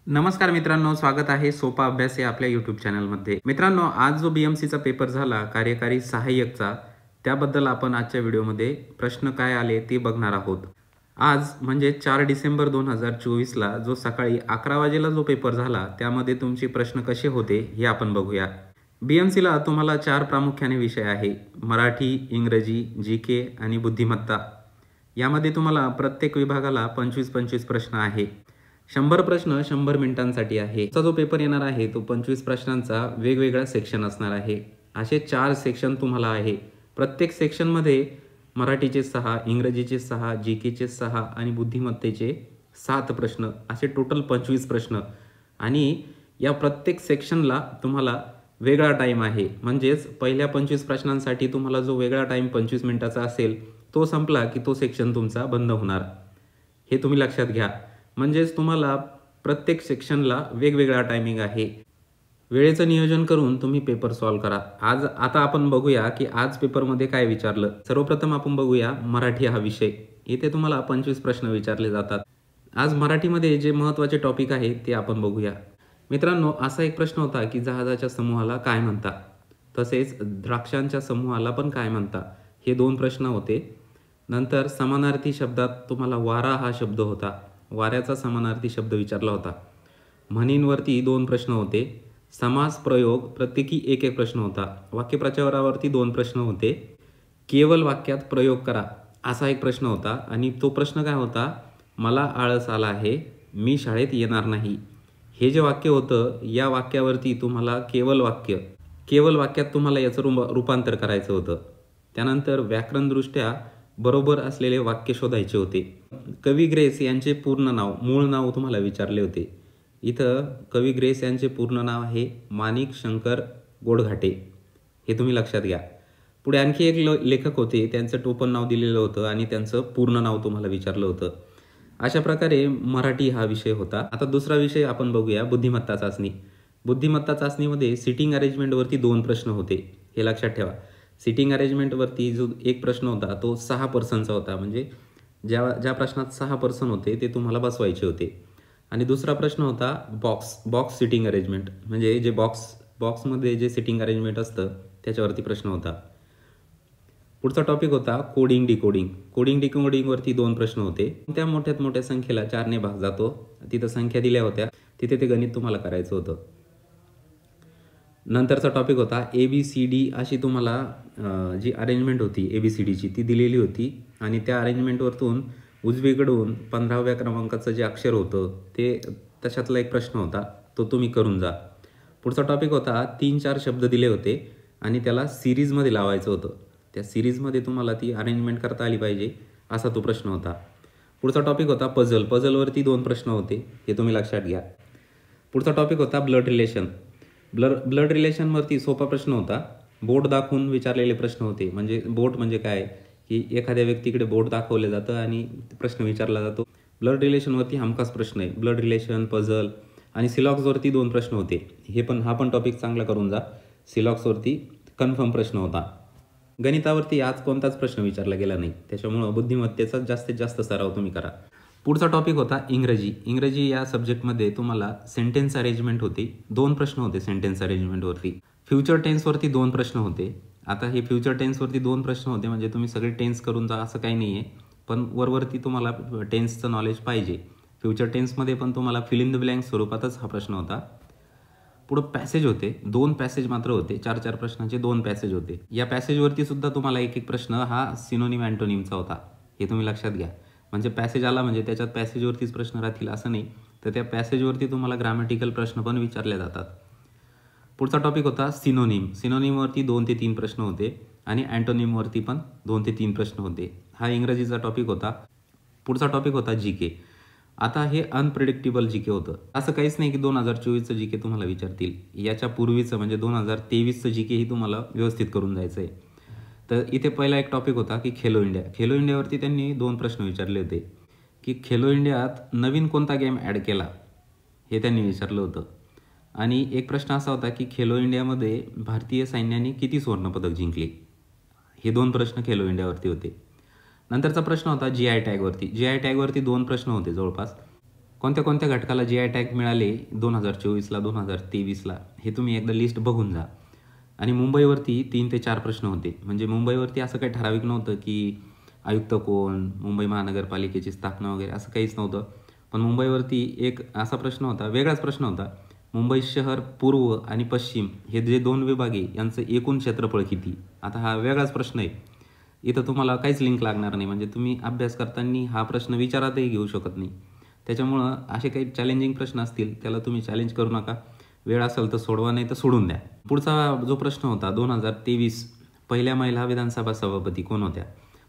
नमस्कार मित्रांनो, स्वागत आहे सोपा अभ्यास या आपल्या यूट्यूब चॅनलमध्ये. मित्रांनो, आज जो BMCचा पेपर झाला कार्यकारी सहाय्यकचा, त्याबद्दल आपण आजच्या व्हिडिओमध्ये प्रश्न काय आले ते बघणार आहोत. आज म्हणजे 4 डिसेंबर 2024ला जो सकाळी 11 वाजेला जो पेपर झाला त्यामध्ये तुमचे प्रश्न कसे होते हे आपण बघूया. BMCला तुम्हाला 4 प्रामुख्याने विषय आहे: मराठी, इंग्रजी, GK आणि बुद्धिमत्ता. यामध्ये तुम्हाला प्रत्येक विभागाला 25-25 प्रश्न आहे. 100 प्रश्न 100 मिनिटांसाठी आहे. जो पेपर येणार आहे तो 25 प्रश्नांचा वेगवेगळा सेक्शन असणार आहे. असे 4 सेक्शन तुम्हाला आहे. प्रत्येक सेक्शनमध्ये मराठीचे 6, इंग्रजीचे 6, GKचे 6 आणि बुद्धिमत्तेचे 7 प्रश्न, असे टोटल 25 प्रश्न. आणि या प्रत्येक सेक्शनला तुम्हाला वेगळा टाईम आहे. म्हणजेच पहिल्या 25 प्रश्नांसाठी तुम्हाला जो वेगळा टाईम 25 मिनिटाचा असेल तो संपला की तो सेक्शन तुमचा बंद होणार. हे तुम्ही लक्षात घ्या. म्हणजेच तुम्हाला प्रत्येक सेक्शनला वेगवेगळा टायमिंग आहे. वेळेचं नियोजन करून तुम्ही पेपर सॉल्व करा. आता आपण बघूया की आज पेपरमध्ये काय विचारलं. सर्वप्रथम आपण बघूया मराठी हा विषय. इथे तुम्हाला 25 प्रश्न विचारले जातात. आज मराठीमध्ये जे महत्त्वाचे टॉपिक आहे ते आपण बघूया. मित्रांनो, असा एक प्रश्न होता की जहाजाच्या समूहाला काय म्हणता, तसेच द्राक्षांच्या समूहाला पण काय म्हणता, हे 2 प्रश्न होते. नंतर समानार्थी शब्दात तुम्हाला वारा हा शब्द होता. वाऱ्याचा समानार्थी शब्द विचारला होता. म्हणींवरती 2 प्रश्न होते. समास प्रयोग प्रत्येकी एक प्रश्न होता. वाक्यप्रचारावरती 2 प्रश्न होते. केवळ वाक्यात प्रयोग करा असा एक प्रश्न होता. आणि तो प्रश्न काय होता, मला आळस आला आहे, मी शाळेत येणार नाही. हे जे वाक्य होतं या वाक्यावरती तुम्हाला केवळ वाक्यात तुम्हाला याचं रूपांतर करायचं होतं. त्यानंतर व्याकरणदृष्ट्या बरोबर असलेले वाक्य शोधायचे होते. कवी ग्रेस यांचे पूर्ण नाव, मूळ नाव तुम्हाला विचारले होते. इथं कवी ग्रेस यांचे पूर्ण नाव आहे माणिक शंकर गोडघाटे. हे तुम्ही लक्षात घ्या. पुढे आणखी एक लेखक होते, त्यांचं टोपण नाव दिलेलं होतं आणि त्यांचं पूर्ण नाव तुम्हाला विचारलं होतं. अशा प्रकारे मराठी हा विषय होता. आता दुसरा विषय आपण बघूया, बुद्धिमत्ता चाचणी. बुद्धिमत्ता चाचणीमध्ये सिटिंग अरेंजमेंटवरती 2 प्रश्न होते. हे लक्षात ठेवा. सिटिंग अरेंजमेंटवरती जो एक प्रश्न होता तो 6 पर्सनचा होता. म्हणजे ज्या प्रश्नात 6 पर्सन होते ते तुम्हाला बसवायचे होते. आणि दुसरा प्रश्न होता बॉक्स सिटिंग अरेंजमेंट. म्हणजे जे बॉक्समध्ये जे सिटिंग अरेंजमेंट असतं त्याच्यावरती प्रश्न होता. पुढचा टॉपिक होता कोडिंग डिकोडिंगवरती 2 प्रश्न होते. त्या मोठ्या संख्येला 4ने भाग जातो. तिथं संख्या दिल्या होत्या, तिथे ते गणित तुम्हाला करायचं होतं. नंतरचा टॉपिक होता ABCD. अशी तुम्हाला जी अरेंजमेंट होती ABCDची ती दिलेली होती. आणि त्या अरेंजमेंटवरतून उजवीकडून 15व्या क्रमांकाचं जे अक्षर होतं ते तशातला एक प्रश्न होता, तो तुम्ही करून जा. पुढचा टॉपिक होता 3-4 शब्द दिले होते आणि त्याला सिरीजमध्ये लावायचं होतं. त्या सिरीजमध्ये तुम्हाला ती अरेंजमेंट करता आली पाहिजे असा तो प्रश्न होता. पुढचा टॉपिक होता पझलवरती 2 प्रश्न होते. हे तुम्ही लक्षात घ्या. पुढचा टॉपिक होता ब्लड रिलेशनवरती सोपा प्रश्न होता. बोट दाखवून विचारलेले प्रश्न होते. म्हणजे बोट म्हणजे काय, की एखाद्या व्यक्तीकडे बोट दाखवलं जातं आणि प्रश्न विचारला जातो. ब्लड रिलेशनवरती हमखास प्रश्न आहे. Blood relation, puzzle. आणि सिलॉक्सवरती 2 प्रश्न होते. हा पण टॉपिक चांगला करून जा. सिलॉक्सवरती कन्फर्म प्रश्न होता. गणितावरती आज कोणताच प्रश्न विचारला गेला नाही, त्याच्यामुळं बुद्धिमत्तेचा जास्तीत जास्त सराव तुम्ही करा. पुढचा टॉपिक होता इंग्रजी या सब्जेक्टमध्ये तुम्हाला सेंटेन्स अरेंजमेंट होती. 2 प्रश्न होते सेंटेन्स अरेंजमेंटवरती. फ्युचर टेन्सवरती 2 प्रश्न होते. आता हे फ्युचर टेन्सवरती 2 प्रश्न होते म्हणजे तुम्ही सगळे टेन्स करून जा असं काही नाही आहे, पण वरती तुम्हाला टेन्सचं नॉलेज पाहिजे. फ्युचर टेन्समध्ये पण तुम्हाला फिल इन द ब्लँक स्वरूपातच हा प्रश्न होता. पुढं पॅसेज होते. 2 पॅसेज मात्र होते. 4-4 प्रश्नांचे 2 पॅसेज होते. या पॅसेजवरती सुद्धा तुम्हाला एक प्रश्न हा सिनोनिम अँटोनिमचा होता. हे तुम्ही लक्षात घ्या. म्हणजे पॅसेज आला म्हणजे त्याच्यात पॅसेजवरतीच प्रश्न राहतील असं नाही, तर त्या पॅसेजवरती तुम्हाला ग्रामॅटिकल प्रश्न पण विचारले जातात. पुढचा टॉपिक होता सिनोनिमवरती 2 ते 3 प्रश्न होते आणि अँटोनिमवरती पण 2 ते 3 प्रश्न होते. हा इंग्रजीचा टॉपिक होता. पुढचा टॉपिक होता GK. आता हे अनप्रिडिक्टेबल GK होतं. असं काहीच नाही की 2024चं GK तुम्हाला विचारतील. याच्या पूर्वीचं म्हणजे 2023चं GK ही तुम्हाला व्यवस्थित करून जायचं आहे. तर इथे पहिला एक टॉपिक होता की खेलो इंडियावरती त्यांनी 2 प्रश्न विचारले होते की खेलो इंडियात नवीन कोणता गेम ॲड केला, हे त्यांनी विचारलं होतं. आणि एक प्रश्न असा होता की खेलो इंडियामध्ये भारतीय सैन्याने किती सुवर्णपदक जिंकले. हे 2 प्रश्न खेलो इंडियावरती होते. नंतरचा प्रश्न होता GI टॅगवरती 2 प्रश्न होते जवळपास. कोणत्या कोणत्या घटकाला GI टॅग मिळाले 2024ला 2023ला हे तुम्ही एकदा लिस्ट बघून जा. आणि मुंबईवरती 3 ते 4 प्रश्न होते. म्हणजे मुंबईवरती असं काही ठराविक नव्हतं की आयुक्त कोण, मुंबई महानगरपालिकेची स्थापना वगैरे असं काहीच नव्हतं. पण मुंबईवरती एक असा प्रश्न होता, वेगळाच प्रश्न होता. मुंबई शहर पूर्व आणि पश्चिम हे जे 2 विभाग आहे यांचं एकूण क्षेत्रफळ किती. आता हा वेगळाच प्रश्न आहे. इथं तुम्हाला काहीच लिंक लागणार नाही. म्हणजे तुम्ही अभ्यास करताना हा प्रश्न विचारातही घेऊ शकत नाही. त्याच्यामुळं असे काही चॅलेंजिंग प्रश्न असतील त्याला तुम्ही चॅलेंज करू नका. वेळ असेल तर सोडवा, नाही तर सोडून द्या. पुढचा जो प्रश्न होता 2023 पहिल्या महिला विधानसभा सभापती कोण होत्या.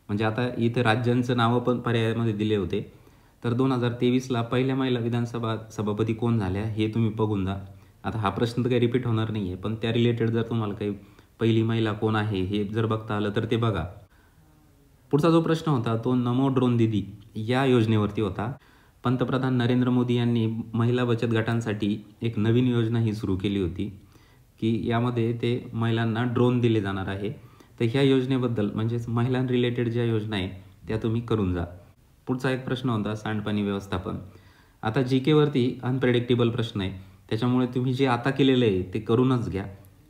म्हणजे आता इथे राज्यांचं नावं पण पर्यायामध्ये दिले होते. तर 2023ला पहिल्या महिला विधानसभा सभापती कोण झाल्या हे तुम्ही बघून जा. आता हा प्रश्न तर काही रिपीट होणार नाही आहे, पण त्या रिलेटेड जर तुम्हाला काही पहिली महिला कोण आहे हे जर बघता आलं तर ते बघा. पुढचा जो प्रश्न होता तो नमो ड्रोन दीदी या योजनेवरती होता. पंतप्रधान नरेंद्र मोदी यांनी महिला बचत गटांसाठी एक नवीन योजना ही सुरू केली होती की यामध्ये ते महिलांना ड्रोन दिले जाणार आहे. तर ह्या योजनेबद्दल म्हणजेच महिलां रिलेटेड ज्या योजना आहे त्या तुम्ही करून जा. पुढचा एक प्रश्न होता सांडपाणी व्यवस्थापन. आता GKवरती अनप्रेडिक्टेबल प्रश्न आहे, त्याच्यामुळे तुम्ही जे आता केलेलं आहे ते करूनच घ्या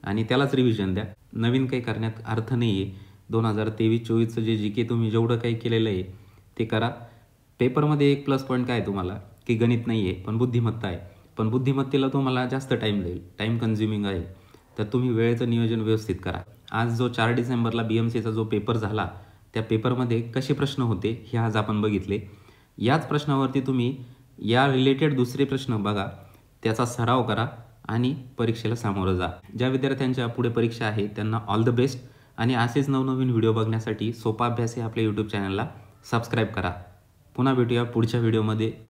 आणि त्यालाच रिव्हिजन द्या. नवीन काही करण्यात अर्थ नाही आहे. 2023-24चं जे GK तुम्ही जेवढं काही केलेलं आहे ते करा. पेपरमध्ये एक प्लस पॉईंट काय तुम्हाला की गणित नाही आहे पण बुद्धिमत्ता आहे. पण बुद्धिमत्तेला तुम्हाला जास्त टाईम जाईल, टाईम कन्झ्युमिंग आहे. तर तुम्ही वेळेचं नियोजन व्यवस्थित करा. आज जो 4 डिसेंबरला BMCचा जो पेपर झाला त्या पेपरमध्ये कसे प्रश्न होते हे आज आपण बघितले. याच प्रश्नावरती तुम्ही या रिलेटेड दुसरे प्रश्न बघा, त्याचा सराव करा आणि परीक्षेला सामोरं जा. ज्या विद्यार्थ्यांच्या पुढे परीक्षा आहे त्यांना ऑल द बेस्ट. आणि असेच नवनवीन व्हिडिओ बघण्यासाठी सोपा अभ्यास हे आपल्या यूट्यूब चॅनलला सबस्क्राईब करा. पुन्हा भेटूया पुढच्या व्हिडिओमध्ये.